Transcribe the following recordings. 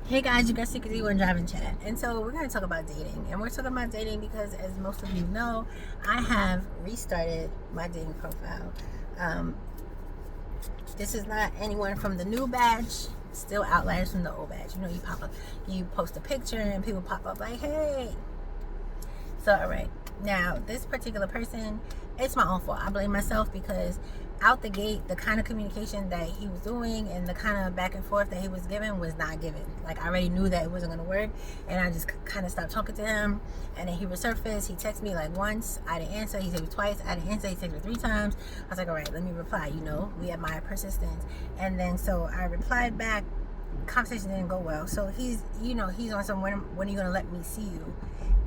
Hey guys, you guys see one driving chat, and so we're going to talk about dating, and we're talking about dating because, as most of you know, I have restarted my dating profile. This is not anyone from the new batch, still outliers from the old batch. You know, you pop up, you post a picture, and people pop up like, "Hey." So, all right, now this particular person, it's my own fault. I blame myself because out the gate, the kind of communication that he was doing and the kind of back and forth that he was giving was not given. Like, I already knew that it wasn't going to work, and I just kind of stopped talking to him. And then he resurfaced. He texted me like once, I didn't answer. He texted me twice, I didn't answer. He texted me 3 times. I was like, all right, let me reply. You know, we admire persistence. And then so I replied back. Conversation didn't go well. So he's on some, when are you going to let me see you?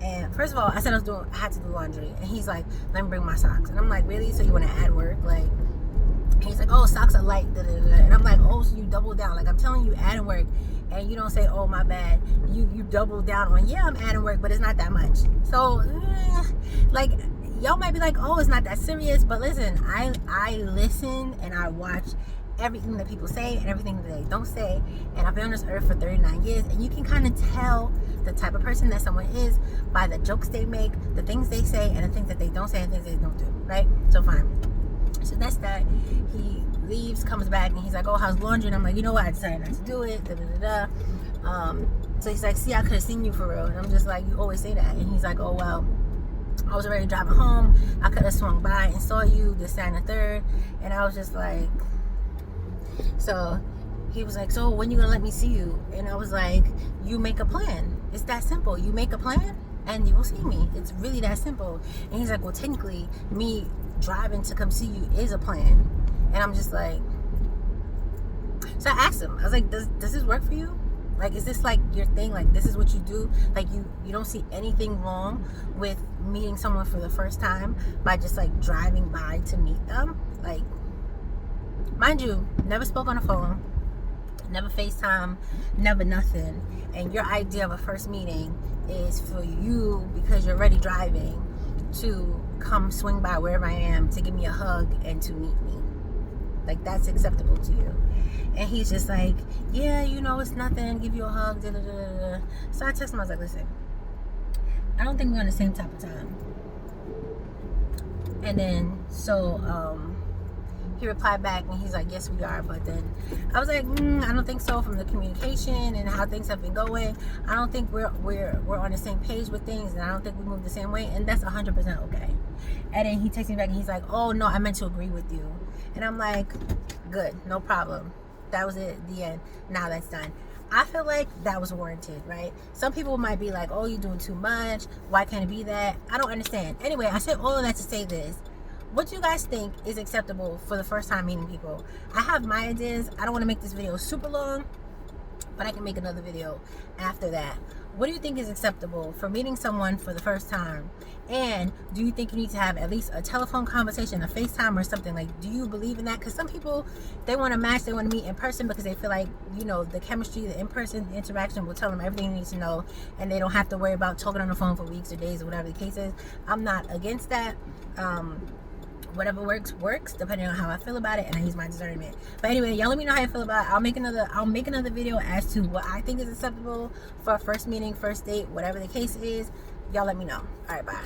And first of all, I said I had to do laundry, and he's like, let me bring my socks. And I'm like, really? So you want to add work? Like, he's like, oh, socks are light, da, da, da. And I'm like, oh, so you double down. Like, I'm telling you, adding work, and you don't say, oh, my bad. You double down on, yeah, I'm adding work, but it's not that much. So, like, y'all might be like, oh, it's not that serious. But listen, I listen and I watch everything that people say and everything that they don't say. And I've been on this earth for 39 years, and you can kind of tell the type of person that someone is by the jokes they make, the things they say, and the things that they don't say and things they don't do, right? So fine. So that's that. He leaves, comes back, and he's like, oh, how's laundry? And I'm like, you know what? I decided not to do it. Da, da, da, da. So he's like, see, I could have seen you for real. And I'm just like, you always say that. And he's like, oh, well, I was already driving home. I could have swung by and saw you, this, that, and the third. And I was just like, so he was like, so when you gonna let me see you? And I was like, you make a plan. It's that simple. You make a plan and you will see me. It's really that simple. And he's like, well, technically, me driving to come see you is a plan. And I'm just like, so I asked him, I was like, does this work for you? Like, is this like your thing? Like, this is what you do? Like, you don't see anything wrong with meeting someone for the first time by just like driving by to meet them? Like, mind you, never spoke on the phone, never FaceTime, never nothing. And your idea of a first meeting is for you, because you're already driving, to come swing by wherever I am to give me a hug and to meet me. Like, that's acceptable to you. And he's just like, yeah, you know, it's nothing, give you a hug, da da da da. So I texted him, I was like, listen, I don't think we're on the same type of time. And then so he replied back and he's like, yes, we are. But then I was like, I don't think so. From the communication and how things have been going, I don't think we're on the same page with things, and I don't think we move the same way, and that's 100% okay. And then he texts me back and he's like, oh no, I meant to agree with you. And I'm like, good, no problem. That was it, the end. Now that's done. I feel like that was warranted, right? Some people might be like, oh, you're doing too much, why can't it be that? I don't understand. Anyway, I said all of that to say this. What do you guys think is acceptable for the first time meeting people? I have my ideas. I don't want to make this video super long, but I can make another video after that. What do you think is acceptable for meeting someone for the first time? And do you think you need to have at least a telephone conversation, a FaceTime or something? Like, do you believe in that? Because some people, they want to match, they want to meet in person because they feel like, you know, the chemistry, the in-person interaction will tell them everything they need to know, and they don't have to worry about talking on the phone for weeks or days or whatever the case is. I'm not against that. Whatever works depending on how I feel about it, and I use my discernment. But anyway, y'all let me know how you feel about it. I'll make another video as to what I think is acceptable for a first meeting, first date, whatever the case is. Y'all let me know. All right, bye.